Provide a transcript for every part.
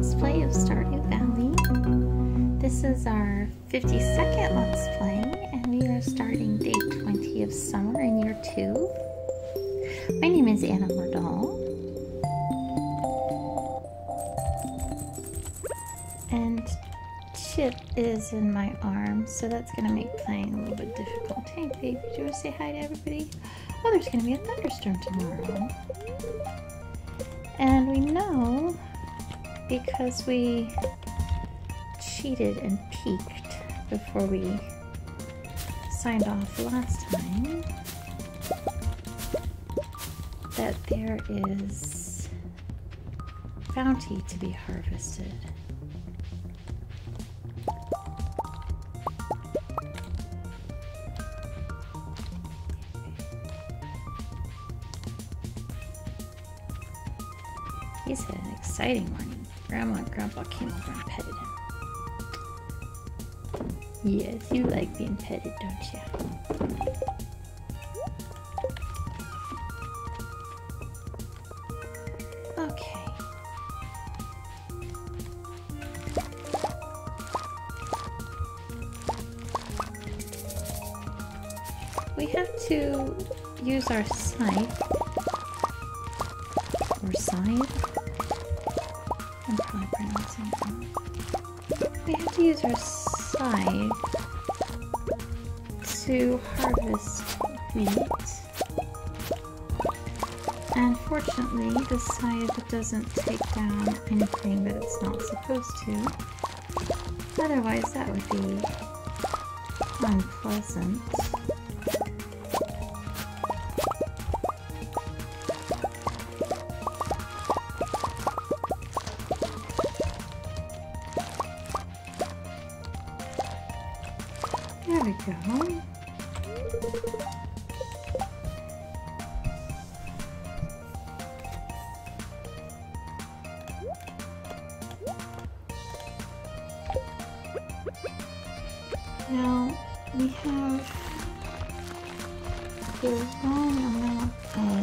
Let's Play of Stardew Valley. This is our 52nd Let's Play, and we are starting day 20 of summer in year 2. My name is Anna Mordal. And Chip is in my arms, so that's going to make playing a little bit difficult. Hey baby, do you want to say hi to everybody? Oh, there's going to be a thunderstorm tomorrow. And we know, because we cheated and peeked before we signed off last time, that there is bounty to be harvested. He's had an exciting morning. Grandma and Grandpa came over and petted him. Yes, you like being petted, don't you? Okay. We have to use our scythe. Or scythe. I'm probably pronouncing it wrong. We have to use our scythe to harvest wheat. And fortunately, the scythe doesn't take down anything that it's not supposed to. Otherwise, that would be unpleasant. There we go. Now we have the wrong amount of...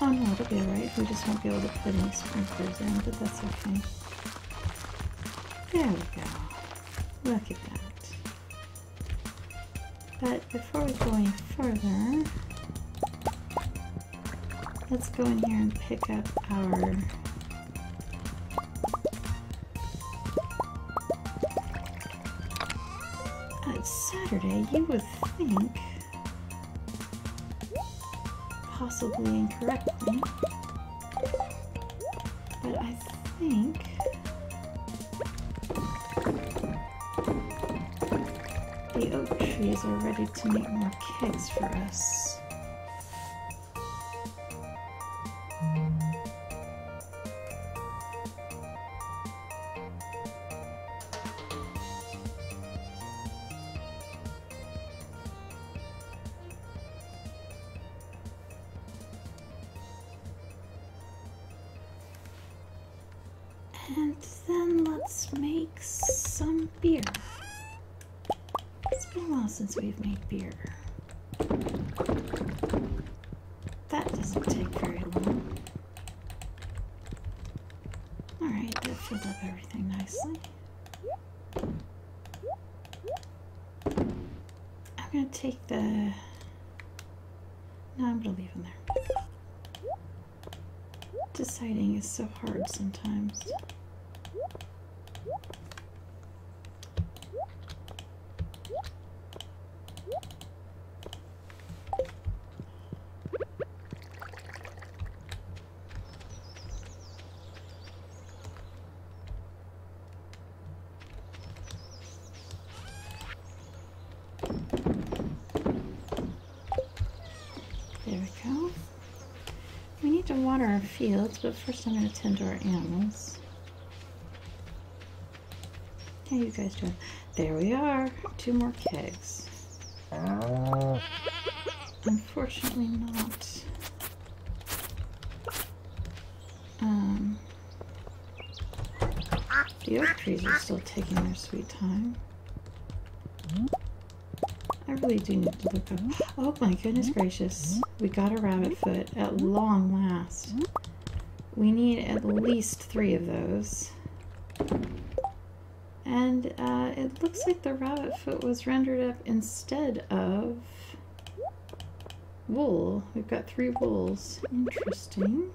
Oh no, it'll be alright. We just won't be able to put any sprinklers in, but that's okay. There we go. Look at that. But before we go any further, let's go in here and pick up our it's Saturday, you would think, possibly incorrectly, but I think the oak trees are ready to make more kegs for us. And then let's make some beer. It's been a while since we've made beer. That doesn't take very long. Alright, that filled up everything nicely. I'm gonna take the... No, I'm gonna leave them there. Deciding is so hard sometimes. There we go. We need to water our fields, but first I'm going to tend to our animals. How you guys doing? There we are. 2 more kegs. Unfortunately not. The oak trees are still taking their sweet time. I really do need to look up. Oh my goodness gracious. We got a rabbit foot at long last. We need at least 3 of those. And it looks like the rabbit foot was rendered up instead of wool. We've got 3 wools. Interesting.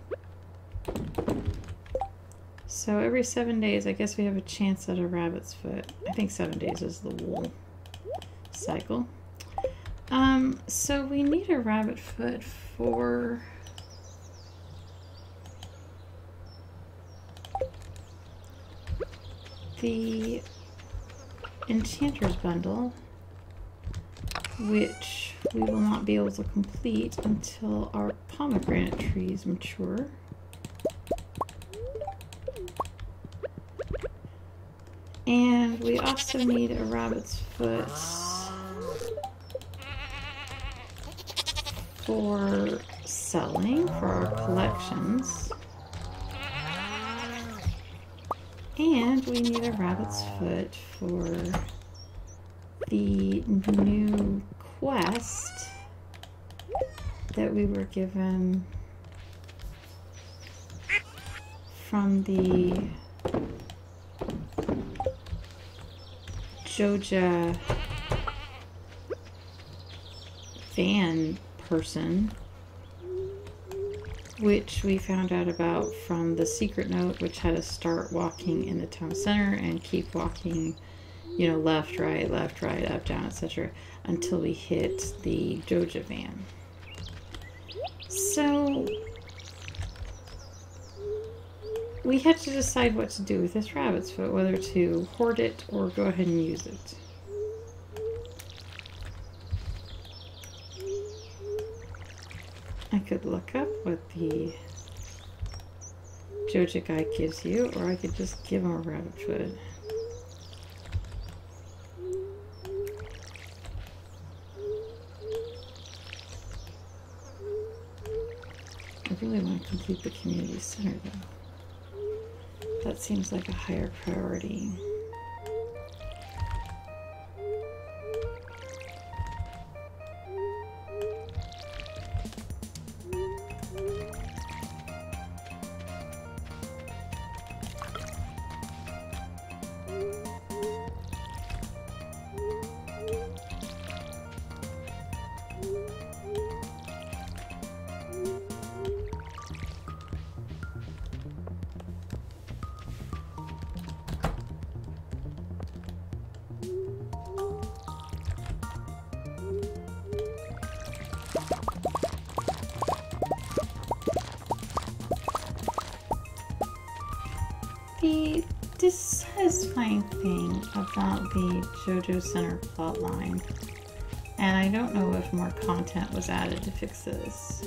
So every 7 days, I guess we have a chance at a rabbit's foot. I think 7 days is the wool cycle. So we need a rabbit foot for the Enchanter's Bundle, which we will not be able to complete until our pomegranate trees mature. And we also need a rabbit's foot for selling for our collections. And we need a rabbit's foot for the new quest that we were given from the Joja van person, which we found out about from the secret note, which had us start walking in the town center and keep walking, you know, left, right, up, down, etc. until we hit the Joja van. So we had to decide what to do with this rabbit's foot, whether to hoard it or go ahead and use it. I could look up what the Joja guide gives you, or I could just give him a rabbit foot. I really want to complete the community center though. That seems like a higher priority. The dissatisfying thing about the JoJo Center plotline, and I don't know if more content was added to fix this,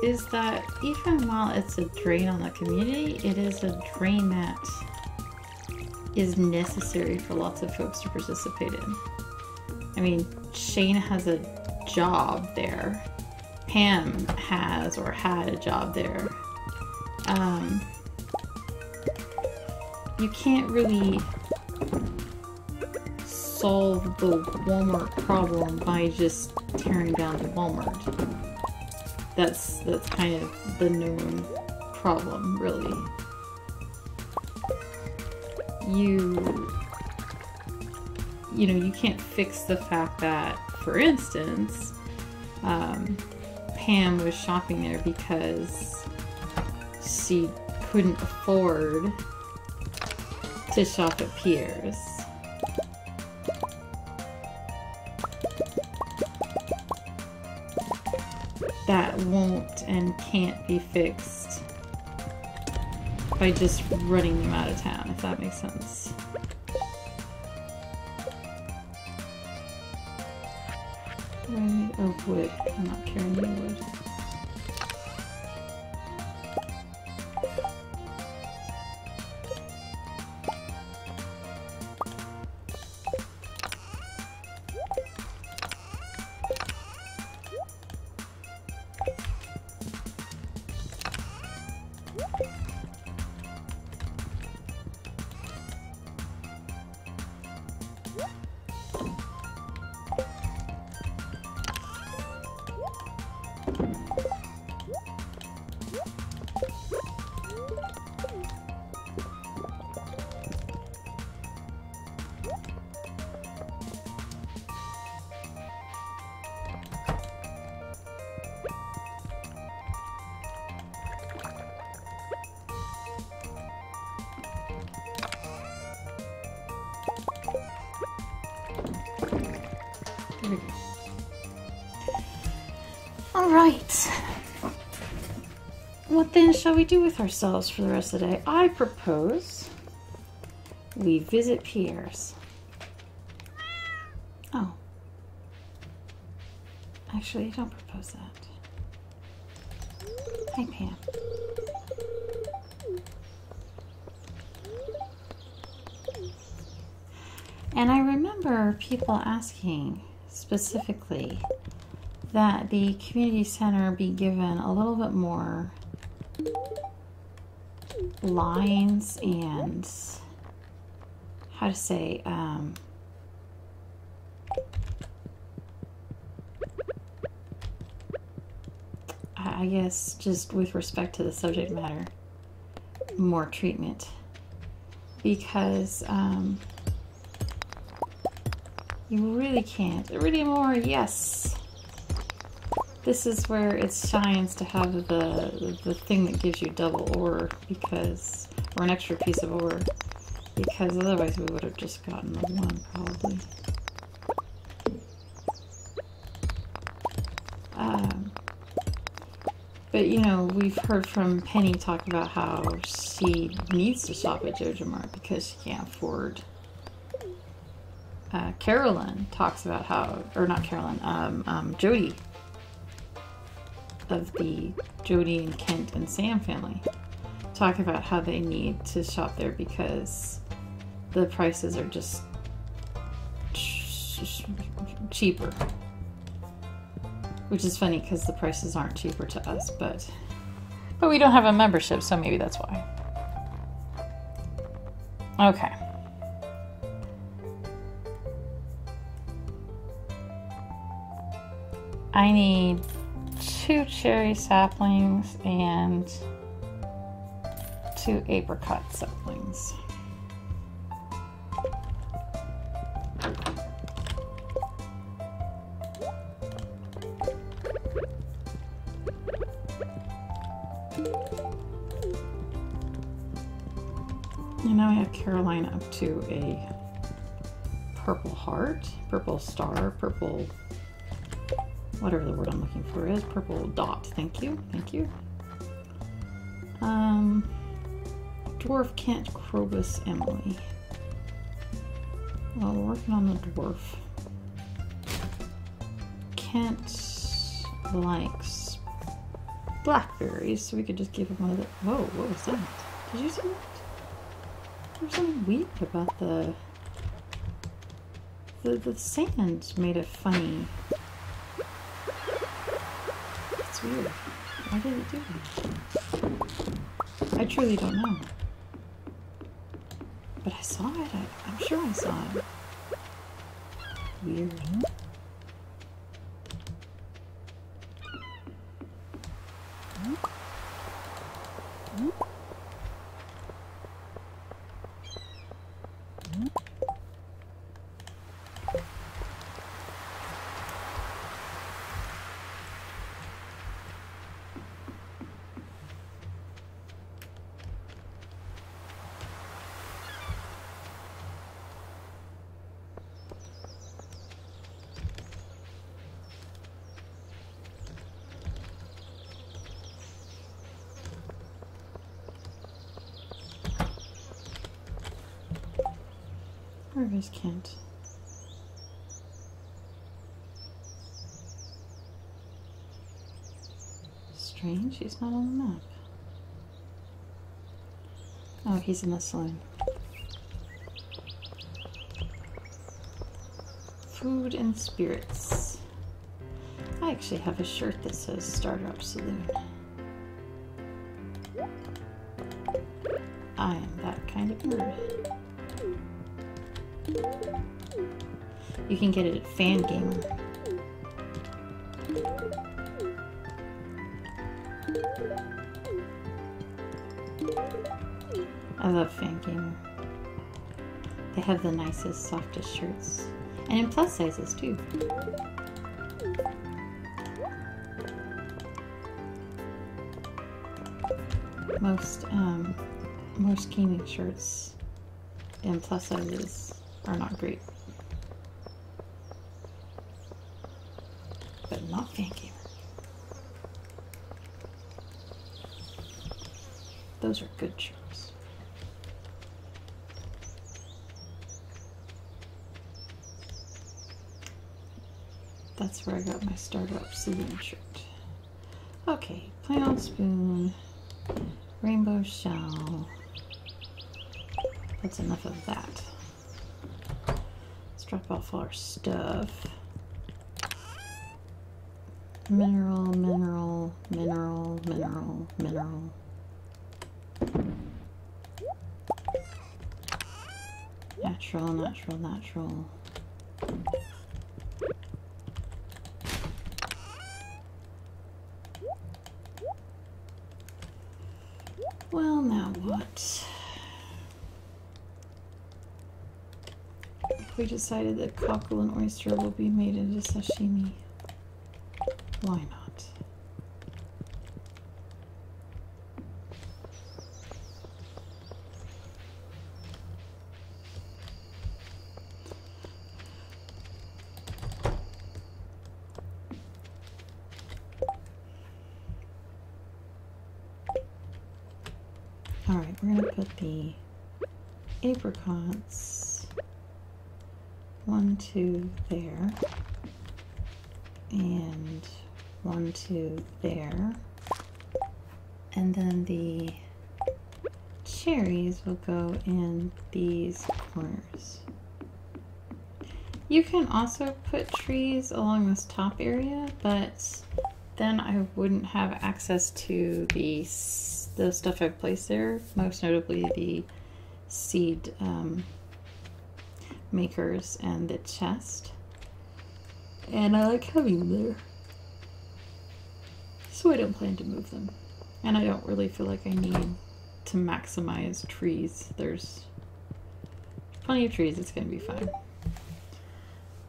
is that even while it's a drain on the community, it is a drain that is necessary for lots of folks to participate in. I mean, Shane has a job there. Pam has or had a job there. You can't really solve the Walmart problem by just tearing down the Walmart. That's kind of the known problem, really. You know, you can't fix the fact that, for instance, Pam was shopping there because she couldn't afford to shop at Pierre's. That won't and can't be fixed by just running them out of town, if that makes sense. Oh, wood. I'm not carrying any wood. right. What then shall we do with ourselves for the rest of the day? I propose we visit Pierre's. Oh. Actually, I don't propose that. Hi, Pam. And I remember people asking specifically that the community center be given a little bit more lines and how to say, I guess just with respect to the subject matter, more treatment, because you really can't. Really more, yes. This is where it shines to have the thing that gives you double ore, because, or an extra piece of ore, because otherwise we would have just gotten the one probably. But you know, we've heard from Penny talk about how she needs to shop at Joja Mart because she can't afford. Carolyn talks about how, or not Carolyn, Jody of the Jody and Kent and Sam family talk about how they need to shop there because the prices are just cheaper. Which is funny because the prices aren't cheaper to us, but we don't have a membership, so maybe that's why. Okay. I need 2 cherry saplings and 2 apricot saplings. And now I have Caroline up to a purple heart, purple star, purple, whatever the word I'm looking for is, purple dot. Thank you, thank you. Dwarf Kent, Krobus, Emily. Well, we're working on the dwarf. Kent likes blackberries, so we could just give him one of the. Whoa, what was that? Did you see that? There's something weird about the sand made a funny. It's weird. Why did it do that? I truly don't know. But I saw it. I'm sure I saw it. Weird. Where is Kent? Strange, he's not on the map. Oh, he's in the saloon. Food and spirits. I actually have a shirt that says Stardew Saloon. I am that kind of nerd. You can get it at Fangamer. I love Fangamer. They have the nicest, softest shirts. And in plus sizes too. Most gaming shirts in plus sizes are not great. But not Fangamer. Those are good chirps. That's where I got my Stardew saloon shirt. Okay, plain old spoon, rainbow shell. That's enough of that. Let's drop off all our stuff. Mineral, mineral, mineral, mineral, mineral. Natural, natural, natural. Well, now what? We decided that cockle and oyster will be made into sashimi. Why not? All right, we're gonna put the apricots 1, 2 there, and 1, 2 there, and then the cherries will go in these corners. You can also put trees along this top area, but then I wouldn't have access to the stuff I've placed there, most notably the seed makers and the chest. And I like having them there, so I don't plan to move them. And I don't really feel like I need to maximize trees. There's plenty of trees, it's going to be fine.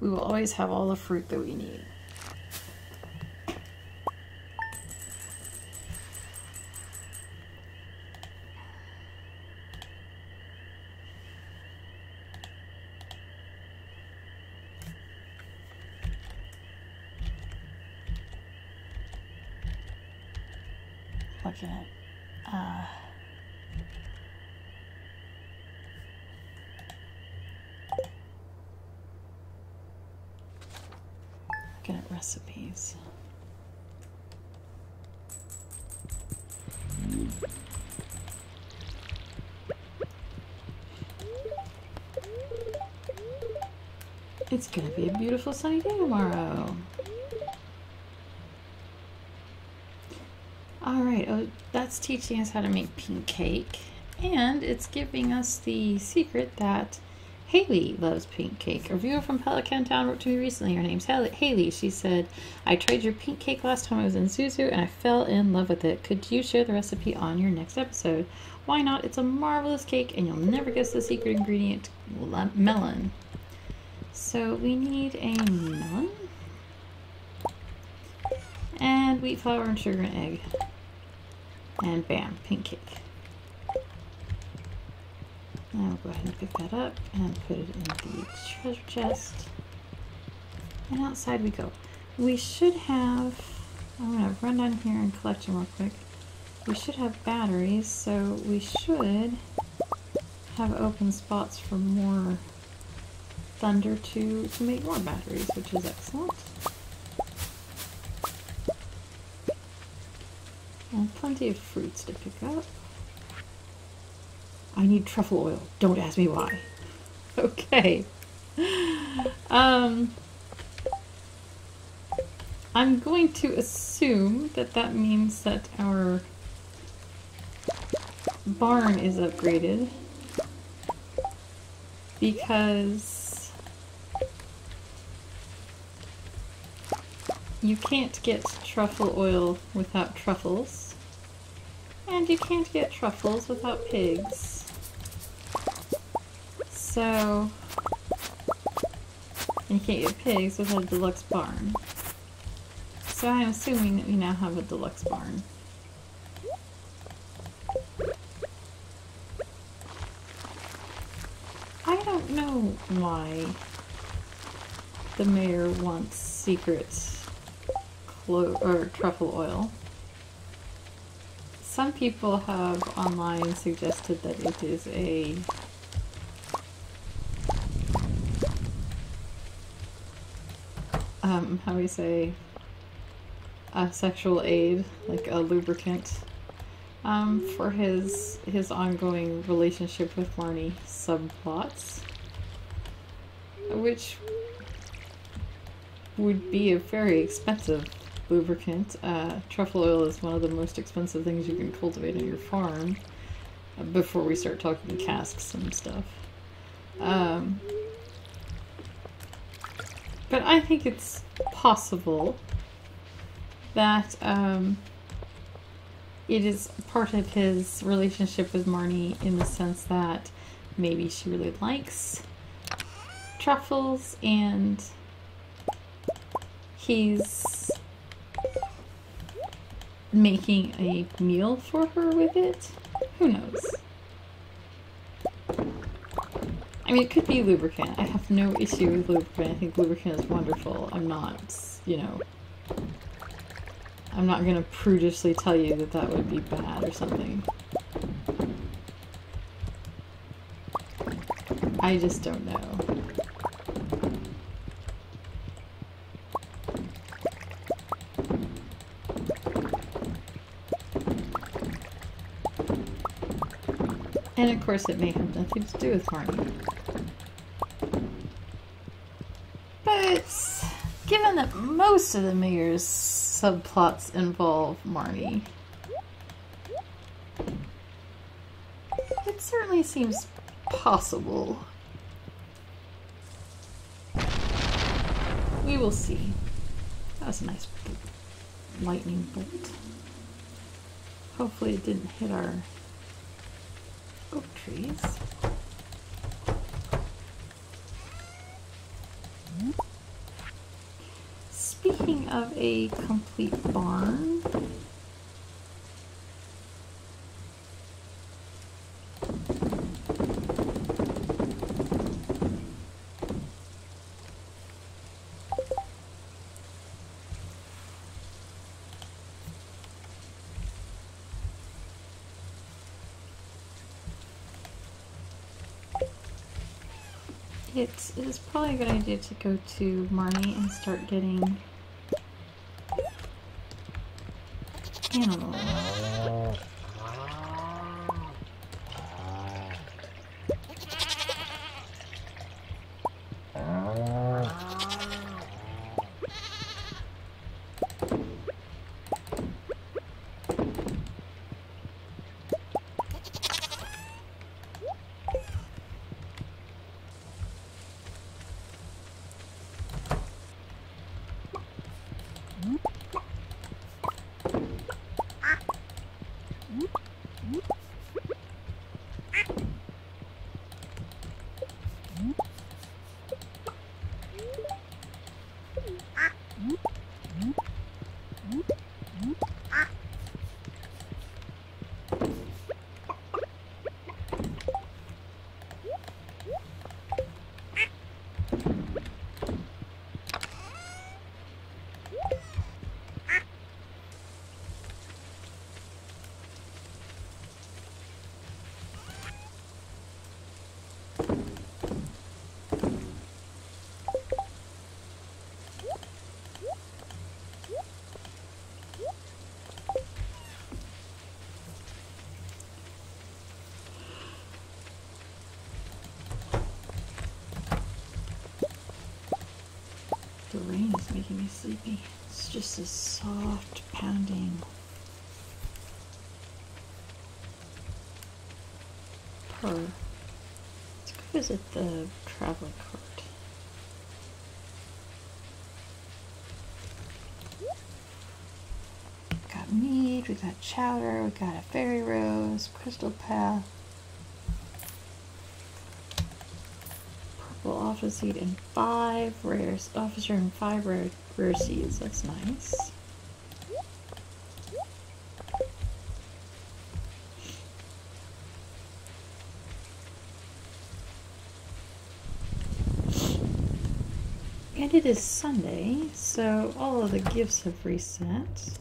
We will always have all the fruit that we need. Look at looking at recipes. It's gonna be a beautiful sunny day tomorrow. Alright, oh, that's teaching us how to make pink cake, and it's giving us the secret that Haley loves pink cake. A viewer from Pelican Town wrote to me recently. Her name's Haley. She said, I tried your pink cake last time I was in Zuzu and I fell in love with it. Could you share the recipe on your next episode? Why not? It's a marvelous cake and you'll never guess the secret ingredient, melon. So we need a melon and wheat flour and sugar and egg. And bam, pink cake. Now we'll go ahead and pick that up and put it in the treasure chest. And outside we go. We should have, I'm going to run down here and collect them real quick. We should have batteries, so we should have open spots for more thunder to make more batteries, which is excellent. And plenty of fruits to pick up. I need truffle oil. Don't ask me why. Okay. I'm going to assume that that means that our barn is upgraded because you can't get truffle oil without truffles, and you can't get truffles without pigs. So, and you can't get pigs without a deluxe barn. So I'm assuming that we now have a deluxe barn. I don't know why the mayor wants secret truffle oil. some people have online suggested that it is a how do we say, a sexual aid, like a lubricant, for his ongoing relationship with Marnie subplots, which would be a very expensive lubricant. Truffle oil is one of the most expensive things you can cultivate on your farm, before we start talking casks and stuff. But I think it's possible that it is part of his relationship with Marnie in the sense that maybe she really likes truffles and he's making a meal for her with it. Who knows? I mean, it could be lubricant. I have no issue with lubricant. I think lubricant is wonderful. I'm not, you know, I'm not gonna prudishly tell you that that would be bad or something. I just don't know. And of course it may have nothing to do with Marnie. But given that most of the mayor's subplots involve Marnie, it certainly seems possible. We will see. That was a nice lightning bolt. Hopefully it didn't hit our oak trees. Speaking of a complete barn, it is probably a good idea to go to Marnie and start getting animals. The rain is making me sleepy. It's just a soft pounding. Purr. Let's go visit the traveling cart. We got meat, we got chowder, we got a fairy rose, crystal path, purple office seed, and 5 rare officer and 5 rare seeds. That's nice. And it is Sunday, so all of the gifts have reset.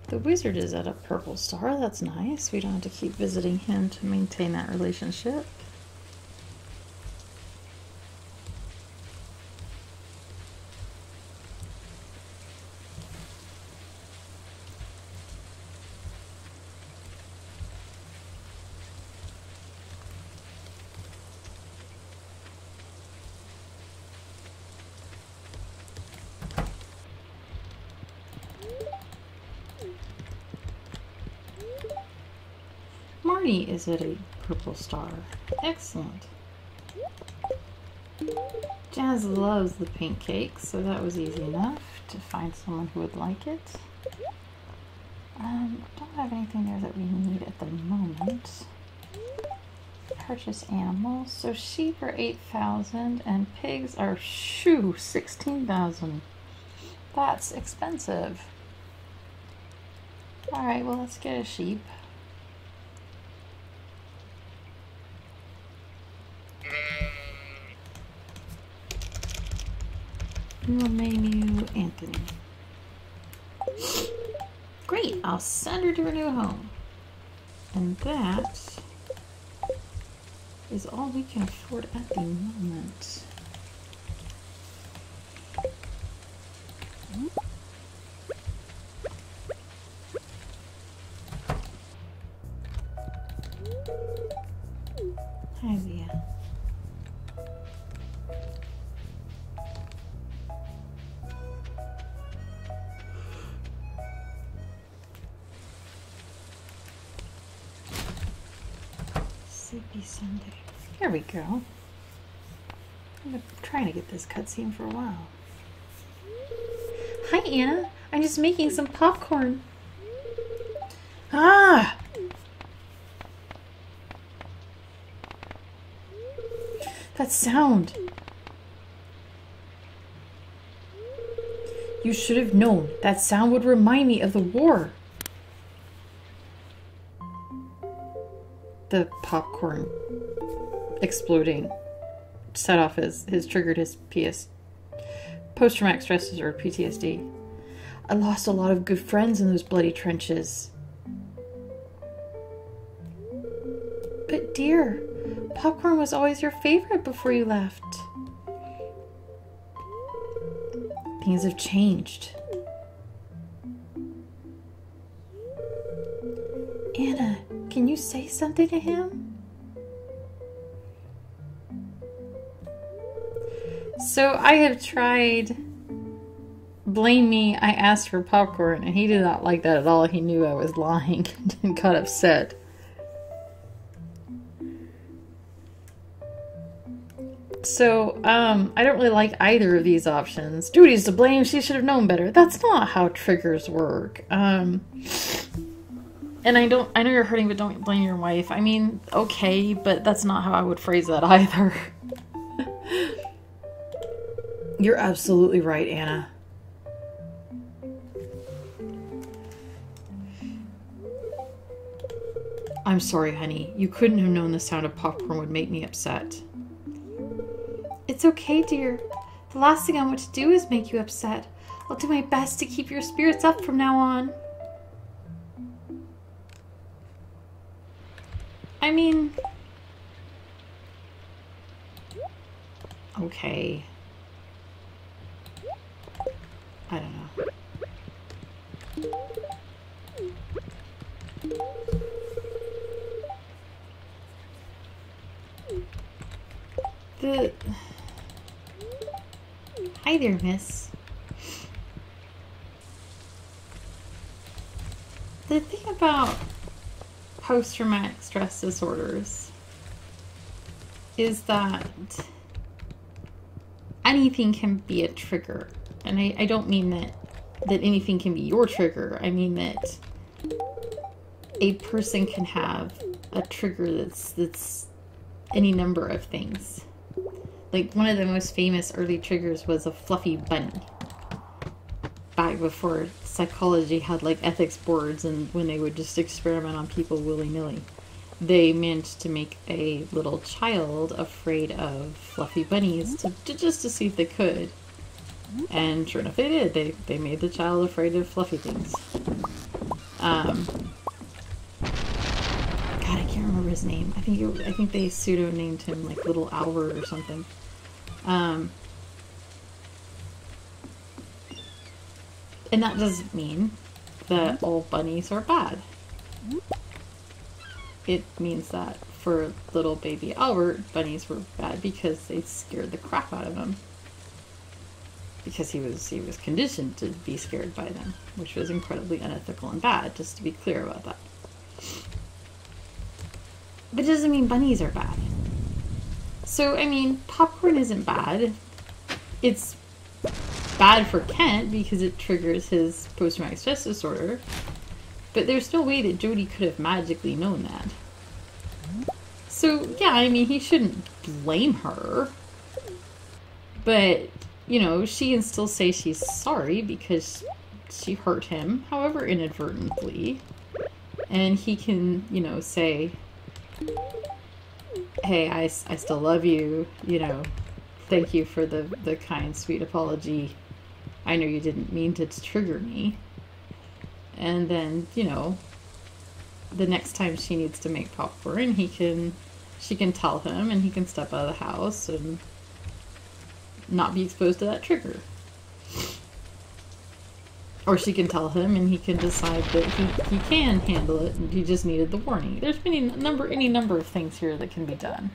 The wizard is at a purple star. That's nice. We don't have to keep visiting him to maintain that relationship. Marnie is at a purple star. Excellent. Jazz loves the pink cake, so that was easy enough to find someone who would like it. Don't have anything there that we need at the moment. Purchase animals. So sheep are 8,000 and pigs are 16,000. That's expensive. Alright, well let's get a sheep. We will name you Anthony. Great, I'll send her to her new home. And that is all we can afford at the moment. Hi, Leah. Sleepy Sunday. There we go. I've been trying to get this cutscene for a while. Hi, Anna. I'm just making some popcorn. Ah! That sound. You should have known. That sound would remind me of the war. The popcorn exploding set off his triggered his post-traumatic stress disorder, PTSD. I lost a lot of good friends in those bloody trenches. But dear, popcorn was always your favorite before you left. Things have changed. Anna, can you say something to him? So I have tried blame me, I asked for popcorn, and he did not like that at all. He knew I was lying and got upset. So, I don't really like either of these options. Duty's to blame, she should have known better. That's not how triggers work. And I know you're hurting, but don't blame your wife. I mean, okay, but that's not how I would phrase that either. You're absolutely right, Anna. I'm sorry, honey. You couldn't have known the sound of popcorn would make me upset. It's okay, dear. The last thing I want to do is make you upset. I'll do my best to keep your spirits up from now on. I mean... Okay. I don't know. Hi there, miss. The thing about post-traumatic stress disorders is that anything can be a trigger. And I don't mean that anything can be your trigger. I mean that a person can have a trigger that's any number of things. Like, one of the most famous early triggers was a fluffy bunny. Back before psychology had, like, ethics boards and when they would just experiment on people willy-nilly. They managed to make a little child afraid of fluffy bunnies just to see if they could. And sure enough, they did. They made the child afraid of fluffy things. God, I can't remember his name. I think they pseudo named him like Little Albert or something. And that doesn't mean that all bunnies are bad. It means that for little baby Albert, bunnies were bad because they scared the crap out of him. Because he was conditioned to be scared by them, which was incredibly unethical and bad, just to be clear about that. But it doesn't mean bunnies are bad. So, I mean, popcorn isn't bad. It's bad for Kent because it triggers his post-traumatic stress disorder. But there's no way that Jody could have magically known that. So, yeah, I mean, he shouldn't blame her. But, you know, she can still say she's sorry because she hurt him, however inadvertently. And he can, you know, say, hey, I still love you, you know, thank you for the kind, sweet apology. I know you didn't mean to trigger me. And then, you know, the next time she needs to make popcorn, she can tell him and he can step out of the house and not be exposed to that trigger. Or she can tell him and he can decide that he can handle it and he just needed the warning. There's been any number of things here that can be done.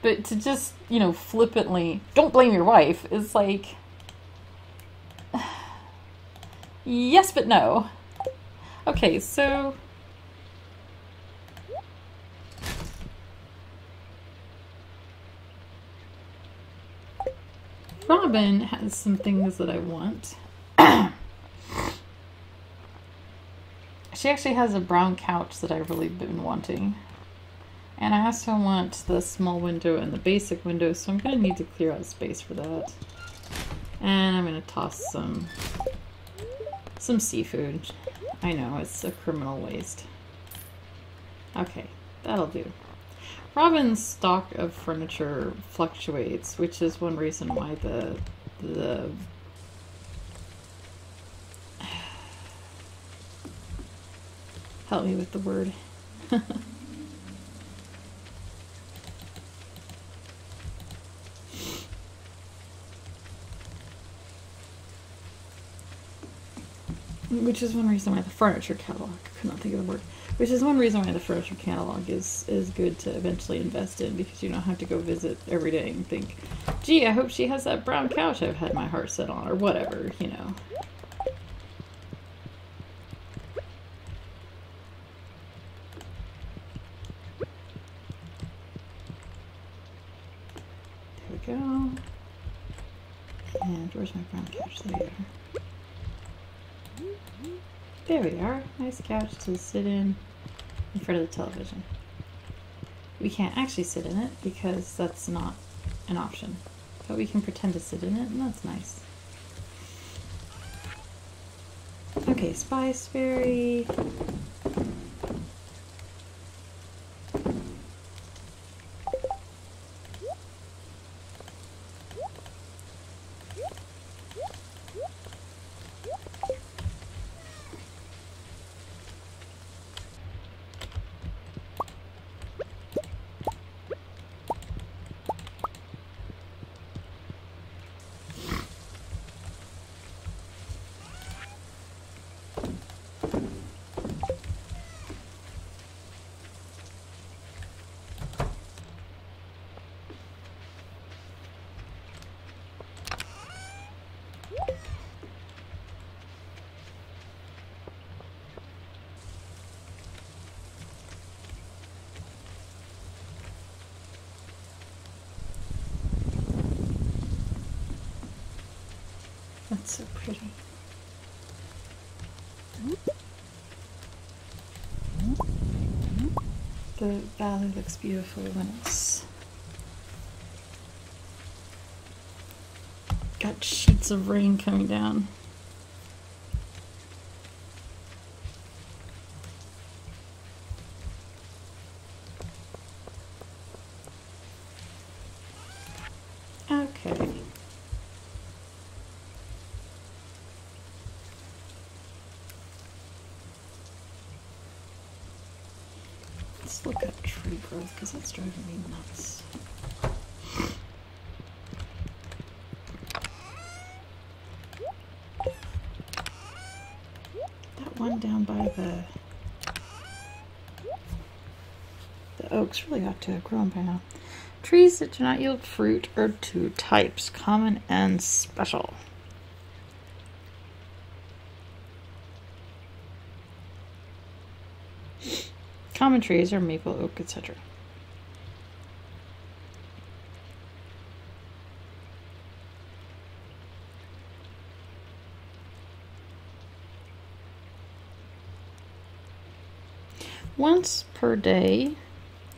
But to just, you know, flippantly, don't blame your wife, is like, yes, but no. Okay, so Robin has some things that I want. She actually has a brown couch that I've really been wanting. And I also want the small window and the basic window, so I'm going to need to clear out space for that. And I'm going to toss some seafood. I know, it's a criminal waste. Okay, that'll do. Robin's stock of furniture fluctuates, which is one reason why the help me with the word. Which is one reason why the furniture catalog, I could not think of the word, which is one reason why the furniture catalog is good to eventually invest in, because you don't have to go visit every day and think, gee, I hope she has that brown couch I've had my heart set on, or whatever, you know. There we go. And where's my brown couch? There you are. There we are. Nice couch to sit in front of the television. We can't actually sit in it because that's not an option. But we can pretend to sit in it, and that's nice. Okay, Spiceberry. That's so pretty. The valley looks beautiful when it's got sheets of rain coming down. Okay. Let's look at tree growth because that's driving me nuts. That one down by the oaks really ought to have grown by now. Trees that do not yield fruit are two types, common and special. Common trees are maple, oak, etc. Once per day,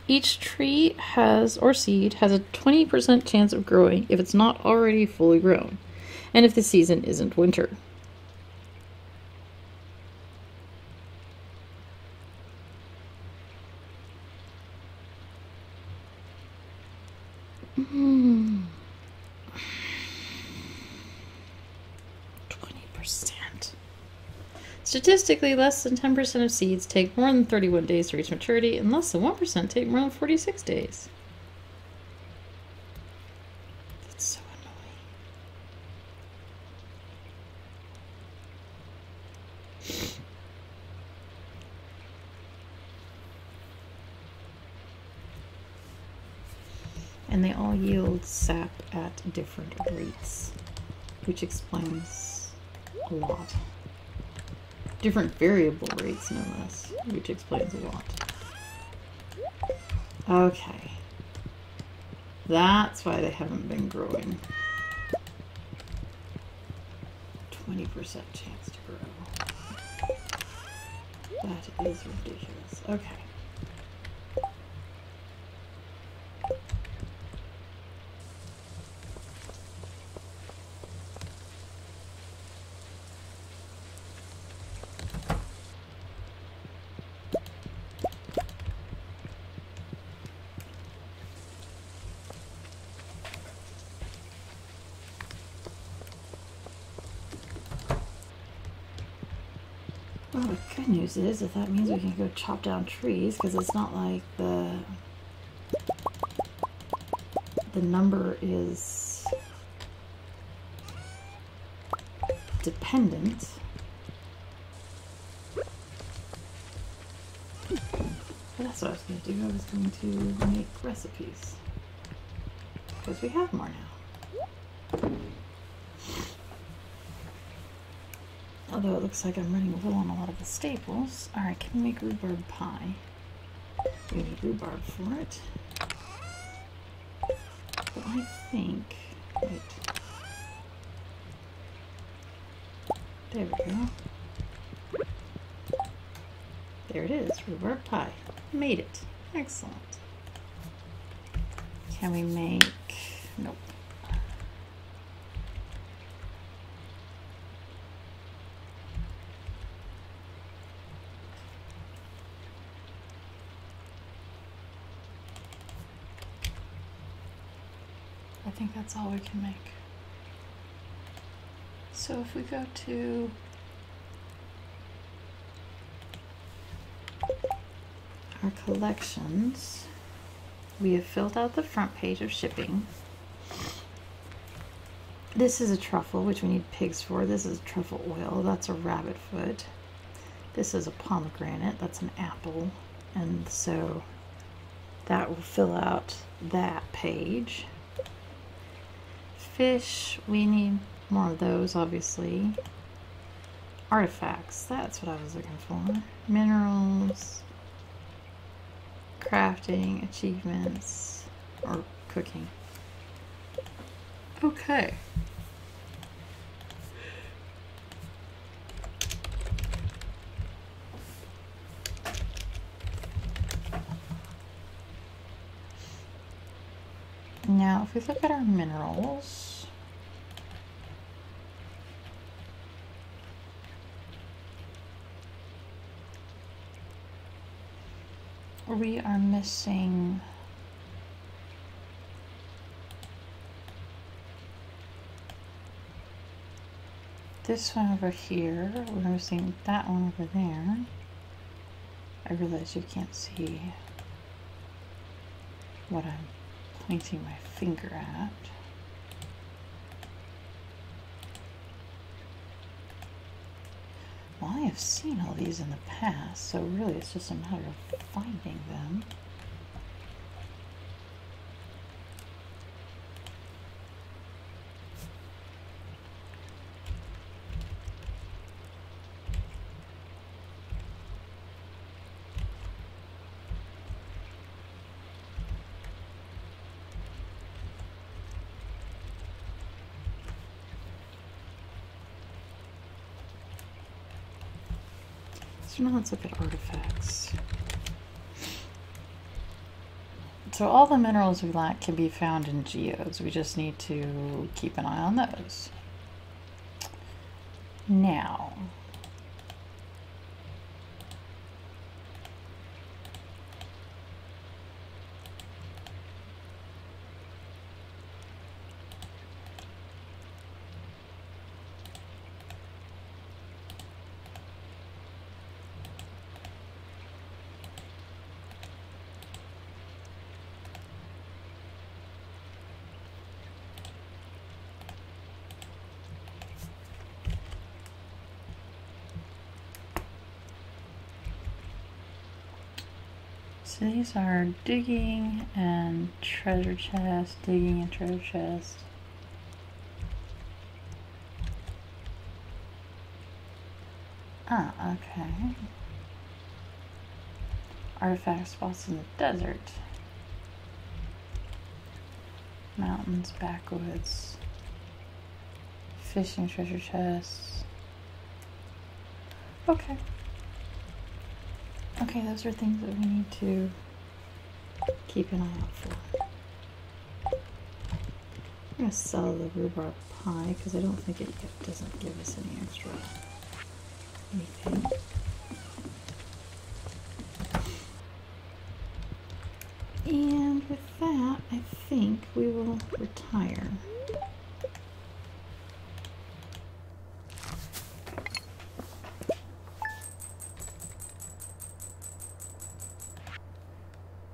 each tree has, or seed, has a 20% chance of growing if it's not already fully grown, and if the season isn't winter. Mm. 20%. Statistically, less than 10% of seeds take more than 31 days to reach maturity, and less than 1% take more than 46 days. That's so annoying. And they all yield sap at different rates, which explains a lot. Different variable rates, no less, which explains a lot. Okay. That's why they haven't been growing. 20% chance to grow. That is ridiculous. Okay. Well, the good news is that means we can go chop down trees, because it's not like the number is dependent. But that's what I was going to do. I was going to make recipes, because we have more now. Although it looks like I'm running low on a lot of the staples. Alright, can we make rhubarb pie? We need rhubarb for it. But I think... wait. There we go. There it is, rhubarb pie. Made it. Excellent. Can we make... nope. I think that's all we can make. So if we go to our collections, we have filled out the front page of shipping. This is a truffle, which we need pigs for. This is truffle oil. That's a rabbit foot. This is a pomegranate. That's an apple. And so that will fill out that page. Fish, we need more of those, obviously. Artifacts, that's what I was looking for. Minerals, crafting, achievements, or cooking. Okay. Now, if we look at our minerals, we are missing this one over here. We're missing that one over there. I realize you can't see what I'm pointing my finger at. Well, I have seen all these in the past, so really it's just a matter of finding them. So now let's look at artifacts. So all the minerals we lack can be found in geodes. We just need to keep an eye on those. Now, so these are digging and treasure chest, digging and treasure chest. Ah, okay. Artifact spots in the desert. Mountains, backwoods. Fishing treasure chests. Okay. Okay, those are things that we need to keep an eye out for. I'm going to sell the rhubarb pie because I don't think it doesn't give us any extra anything. And with that, I think we will retire.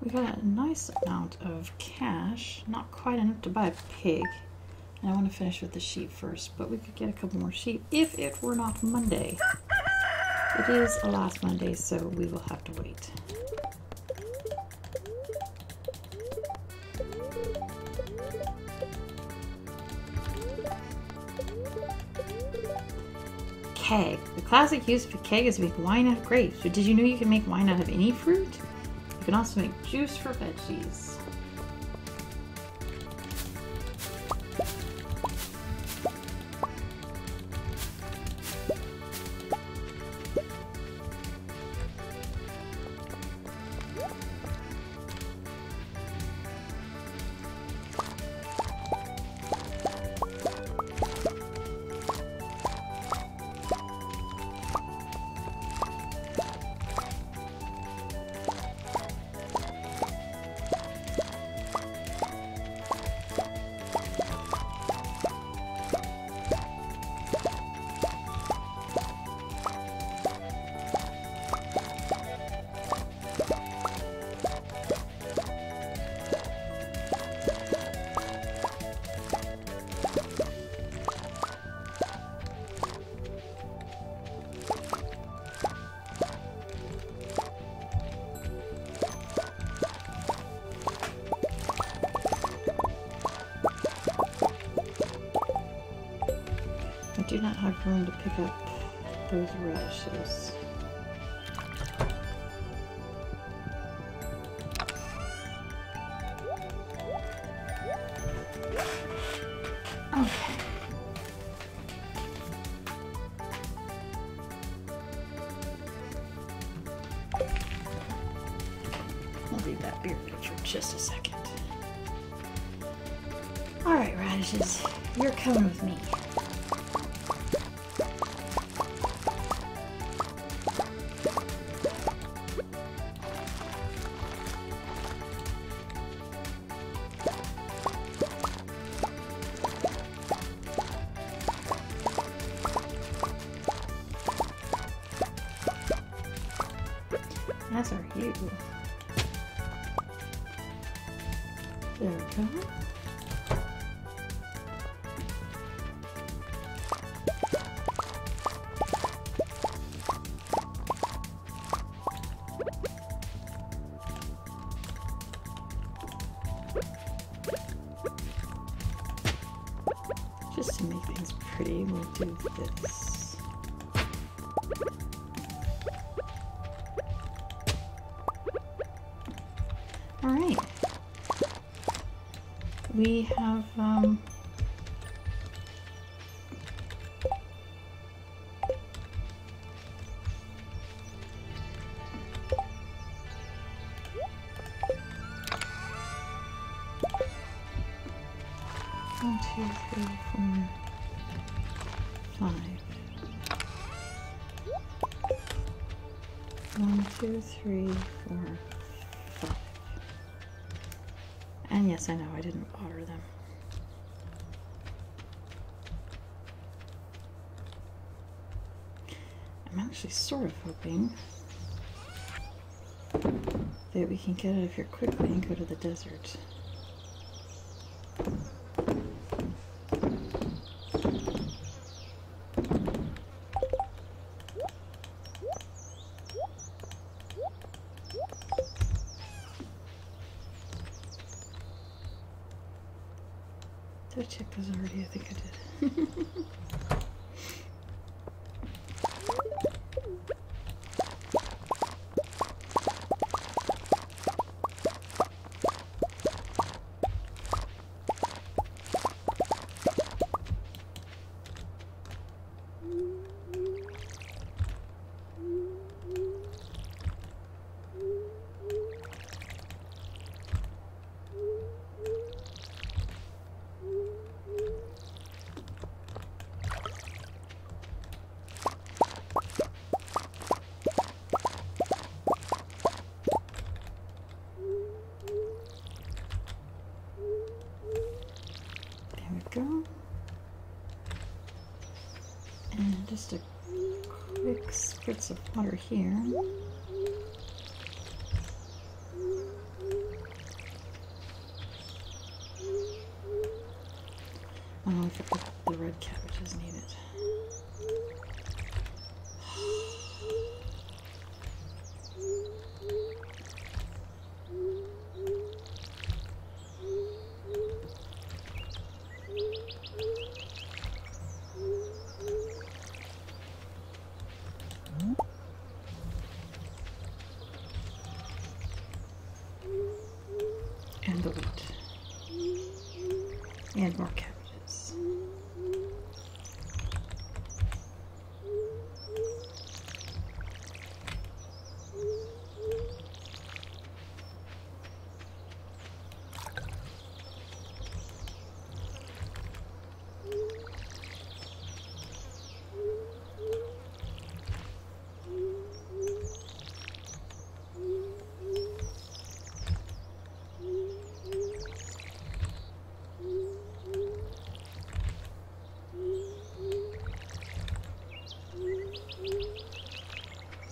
We got a nice amount of cash, not quite enough to buy a pig. And I want to finish with the sheep first, but we could get a couple more sheep if it were not Monday. It is a last Monday, so we will have to wait. Keg. The classic use of a keg is to make wine out of grapes. But did you know you can make wine out of any fruit? You can also make juice for veggies. I do not have room to pick up those radishes. Okay. I'll leave that beer pitch for just a second. Alright, radishes, you're coming with me. As are you. There we go. Just to make things pretty, we'll do this. All right. We have, 1, 2, 3, 4, 5. 1, 2, 3, 4, 5. And yes, I know I didn't water them. I'm actually sort of hoping that we can get out of here quickly and go to the desert. Did I check those already? I think I did. Go. And just a quick spritz of water here. Oh, I forgot the red cabbages need it. And the wheat. And more cabbages.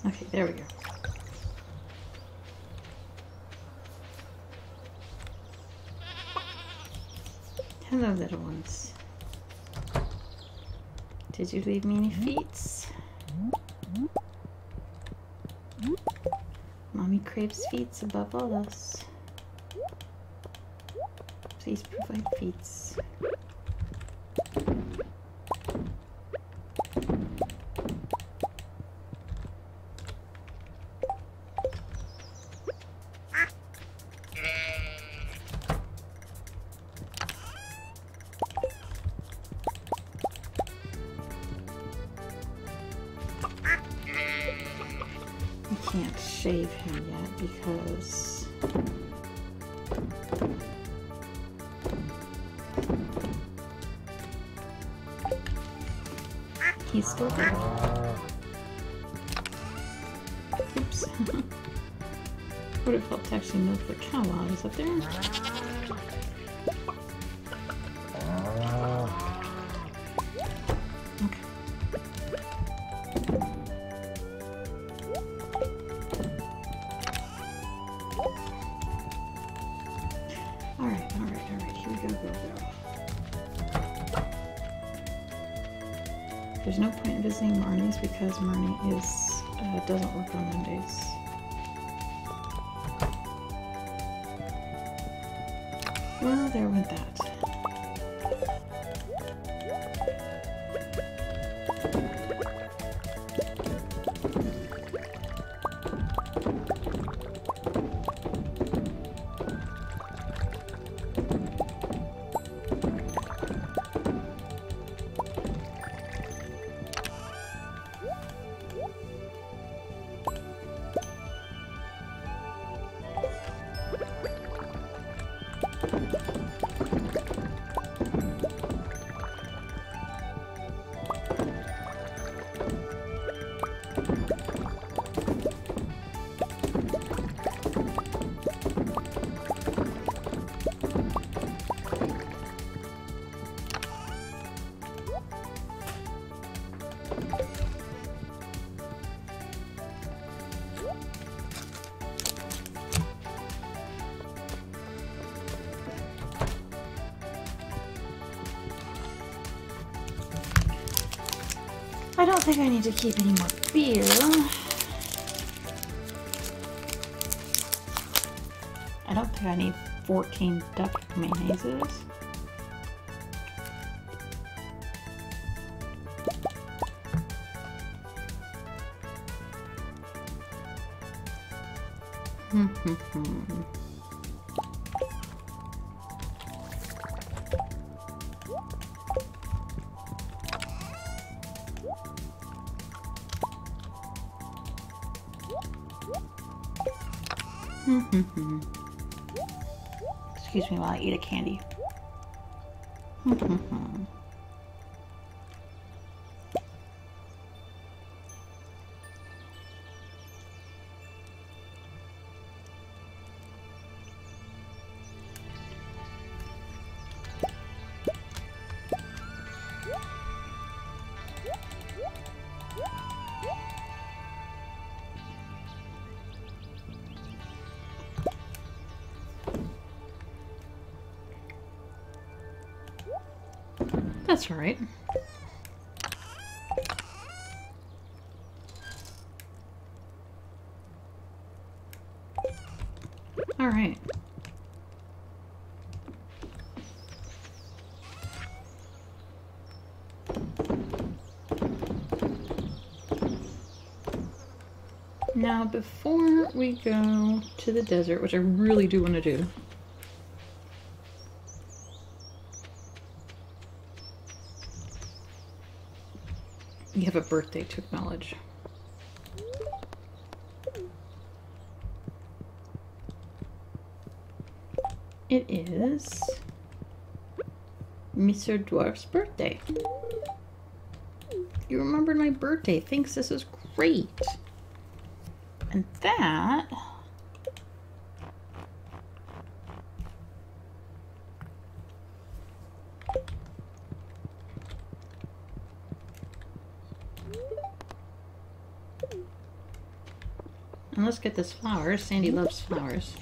Okay, there we go. Hello, little ones. Did you leave me any feets? Mommy craves feets above all else. Please provide feets. Can't shave him yet because he's still there. Oops. Would have helped to actually milk the cow while I was up there. visiting Marnie's because Marnie is doesn't work on Mondays. Well, there went that. I don't think I need to keep any more beer. I don't think I need 14 duck mayonnaises. Excuse me while I eat a candy. That's all right. All right. Now, before we go to the desert, which I really do want to do, you have a birthday to acknowledge. It is Mr. Dwarf's birthday. You remembered my birthday. Thanks, this is great. And that... And let's get this flower. Sandy loves flowers.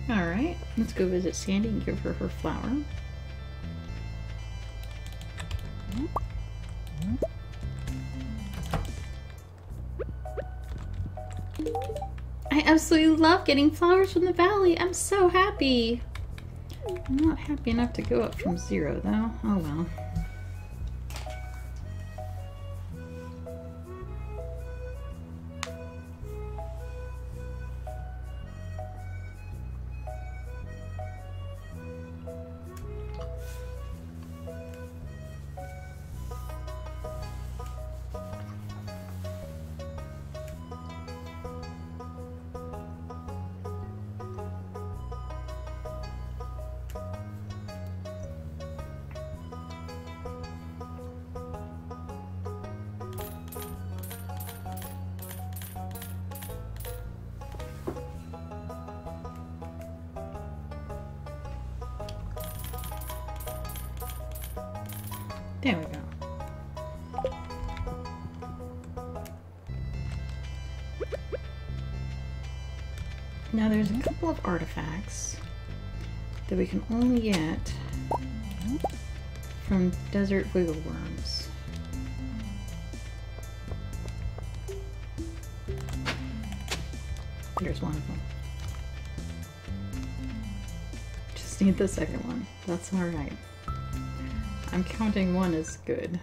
Alright, let's go visit Sandy and give her her flower. I absolutely love getting flowers from the valley. I'm so happy. I'm not happy enough to go up from 0 though. Oh well. There we go. Now there's a couple of artifacts that we can only get from desert wiggle worms. There's one of them. Just need the second one. That's alright. I'm counting one as good.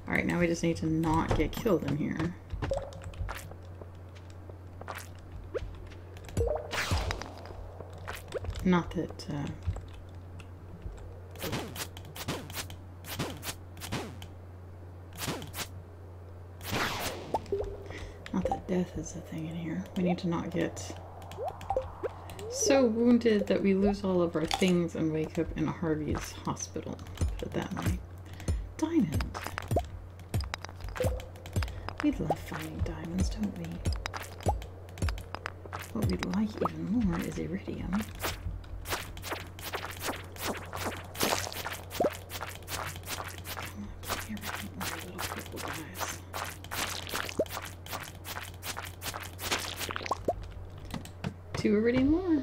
Alright, now we just need to not get killed in here. Not that, not that death is a thing in here. We need to not get so wounded that we lose all of our things and wake up in Harvey's hospital. Put it that way. Diamond. We love finding diamonds, don't we? What we'd like even more is iridium. Two iridium more.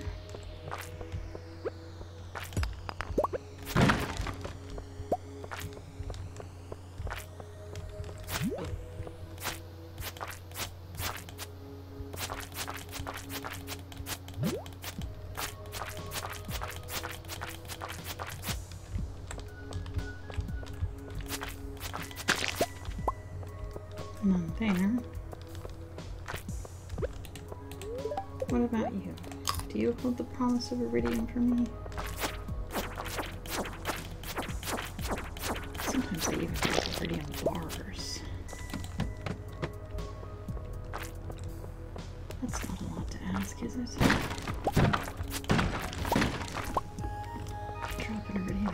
None there. What about you? Do you hold the promise of iridium for me? Sometimes I even get iridium bars. That's not a lot to ask, is it? Drop an iridium bar.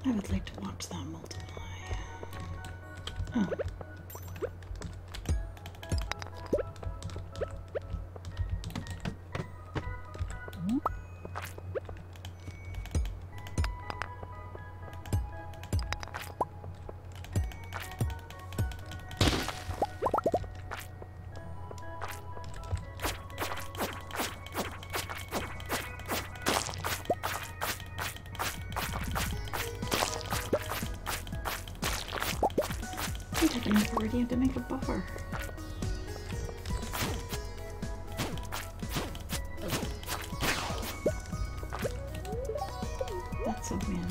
I would like to watch that multiply. Oh. We have enough iridium to make a bar. That's a win.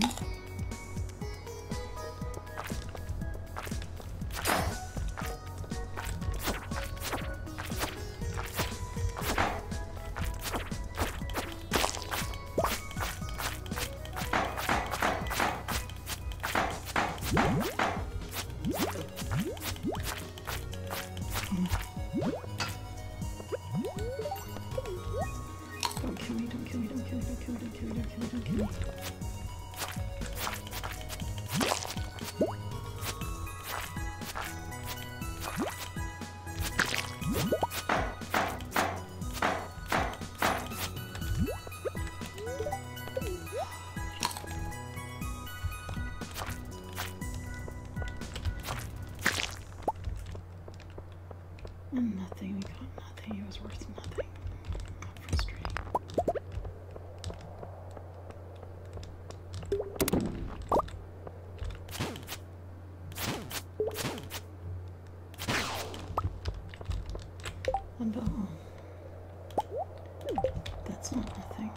Don't kill me, don't kill me, don't kill me, don't kill me, don't kill me, don't kill me, don't kill me. And nothing, we got nothing, it was worth nothing. How frustrating. And that's not nothing.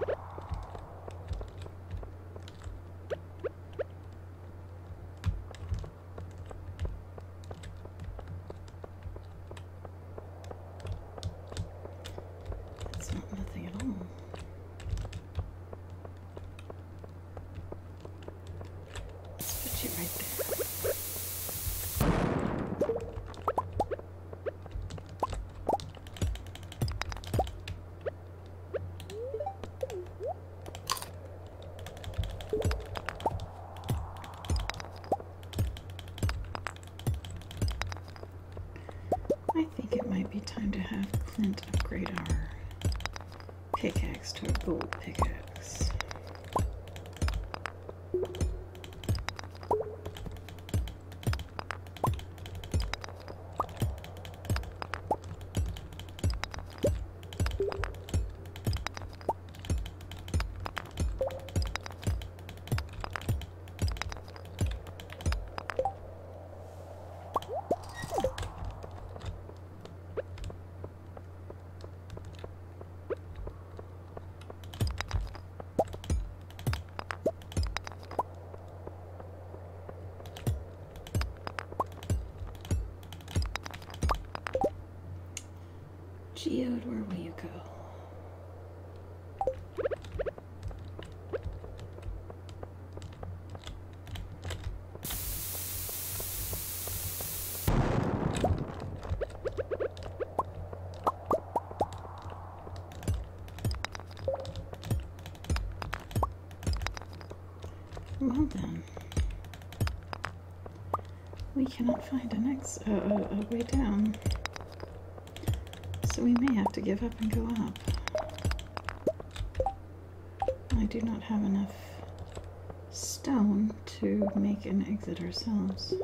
upgrade our pickaxe to a gold pickaxe. Geode, where will you go? Well then, we cannot find a way down. So we may have to give up and go up. I do not have enough stone to make an exit ourselves.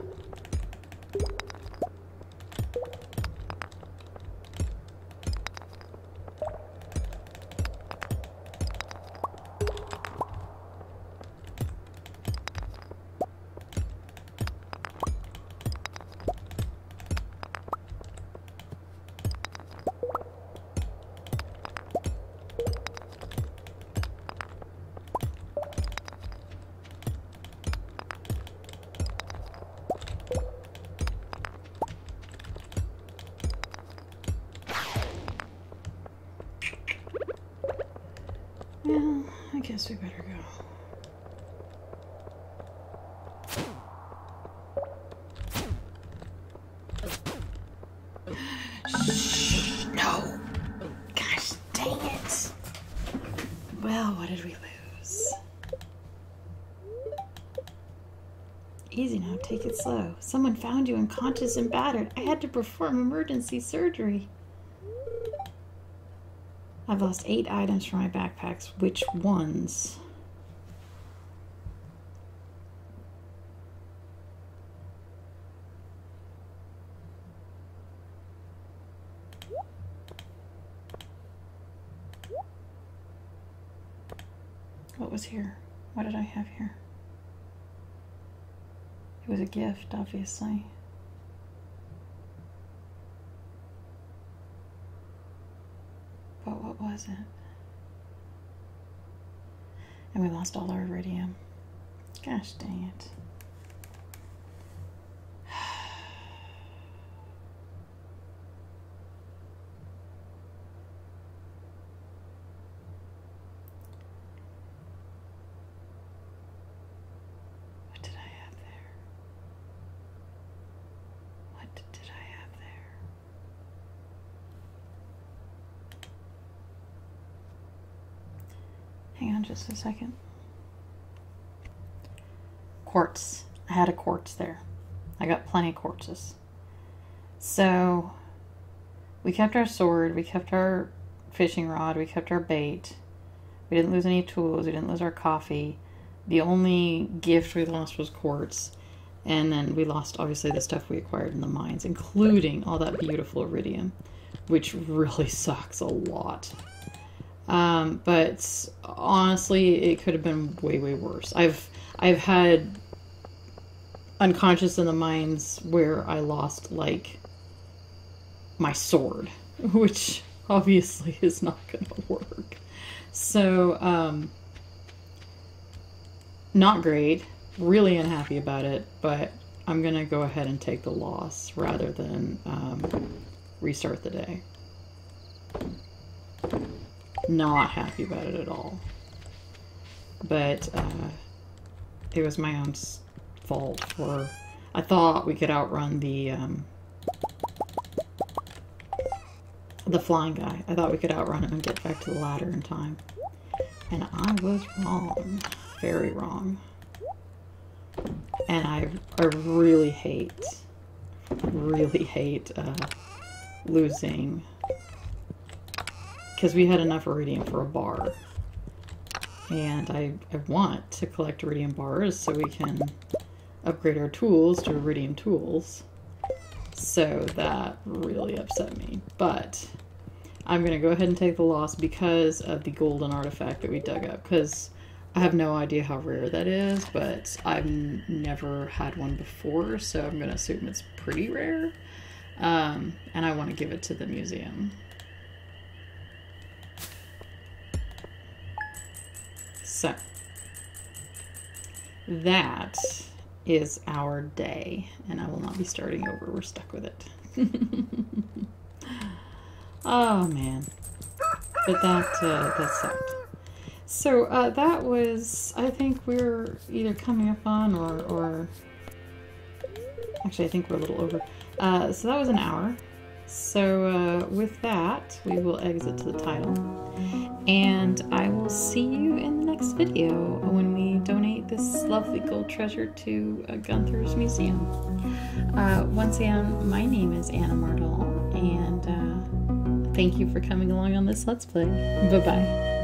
Well, I guess we better go. No! Gosh dang it! Well, what did we lose? Easy now, take it slow. Someone found you unconscious and battered. I had to perform emergency surgery. I've lost 8 items from my backpacks. Which ones? What was here? What did I have here? It was a gift, obviously. But what was it? And we lost all our iridium. Gosh dang it. What did I have there? What did I have there? Hang on just a second. Quartz. I had a quartz there. I got plenty of quartzes. So we kept our sword, we kept our fishing rod, we kept our bait. We didn't lose any tools, we didn't lose our coffee. The only gift we lost was quartz. And then we lost, obviously, the stuff we acquired in the mines, including all that beautiful iridium, which really sucks a lot. But honestly, it could have been way, way worse. I've had unconscious in the mines where I lost, like, my sword, which obviously is not going to work. So, not great. Really unhappy about it, but I'm going to go ahead and take the loss rather than restart the day. Not happy about it at all. But it was my own fault for... I thought we could outrun the flying guy. I thought we could outrun him and get back to the ladder in time. And I was wrong. Very wrong. And I really hate losing because we had enough iridium for a bar. And I want to collect iridium bars so we can upgrade our tools to iridium tools. So that really upset me. But I'm going to go ahead and take the loss because of the golden artifact that we dug up. Because I have no idea how rare that is, but I've never had one before, so I'm going to assume it's pretty rare. And I want to give it to the museum. So, that is our day, and I will not be starting over. We're stuck with it. Oh, man. But that sucked. So, that was, I think we're either coming up on or actually, I think we're a little over. So that was an hour. So with that, we will exit to the title. And I will see you in the next video when we donate this lovely gold treasure to Gunther's Museum. Once again, my name is Anna Mardall, and thank you for coming along on this Let's Play. Bye-bye.